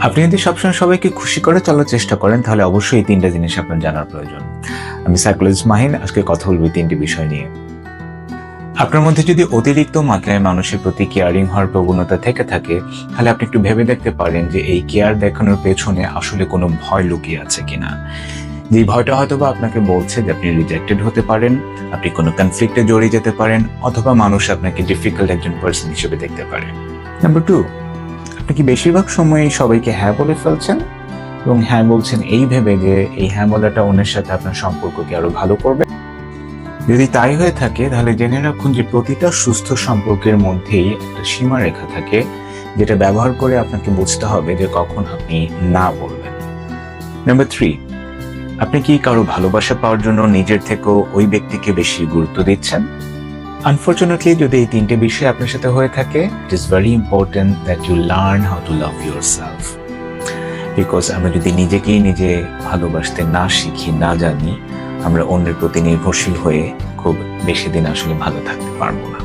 আপনি যদি সবসময় সবাইকে খুশি করে চলার চেষ্টা করেন তাহলে অবশ্যই এই তিনটা জিনিস আপনার জানার প্রয়োজন। আমি সাইকোলজিস্ট মাহিন, আজকে কথা বলবো এই তিনটি বিষয় নিয়ে। আপনার মধ্যে যদি অতিরিক্ত মাত্রায় মানুষের প্রতি কেয়ারিং হওয়ার প্রবণতা থেকে থাকে, তাহলে আপনি একটু ভেবে দেখতে পারেন যে এই কেয়ার দেখানোর পেছনে আসলে কোনো ভয় লুকিয়ে আছে কিনা। যে ভয়টা হয়তো বা আপনাকে বলছে যে আপনি রিজেক্টেড হতে পারেন, আপনি কোনো কনফ্লিক্টে জড়িয়ে যেতে পারেন, অথবা মানুষ আপনাকে ডিফিকাল্ট একজন পার্সন হিসেবে দেখতে পারে। নাম্বার 2, আপনি কি বেশিরভাগ সময়ই সবাইকে হ্যাঁ বলে ফেলছেন এবং হ্যাঁ বলছেন এই ভেবে যে এই হ্যাঁ বলাটা অন্যের সাথে আপনার সম্পর্ককে আরো ভালো করবে? যদি তাই হয়ে থাকে তাহলে জেনে রাখুন যে প্রতিটা সুস্থ সম্পর্কের মধ্যেই একটা সীমারেখা থাকে, যেটা ব্যবহার করে আপনাকে বুঝতে হবে যে কখন আপনি না বলবেন। নাম্বার 3, আপনি কি কারো ভালোবাসা পাওয়ার জন্য নিজের থেকেও ওই ব্যক্তিকে বেশি গুরুত্ব দিচ্ছেন? আনফরচুনেটলি যদি এই তিনটে বিষয় আপনার সাথে হয়ে থাকে, it is very important that you learn how to love yourself. Because আমরা যদি নিজেকেই নিজে ভালোবাসতে না শিখি, না জানি, আমরা অন্যের প্রতি নির্ভরশীল হয়ে খুব বেশি দিন আসলে ভালো থাকতে পারবো না।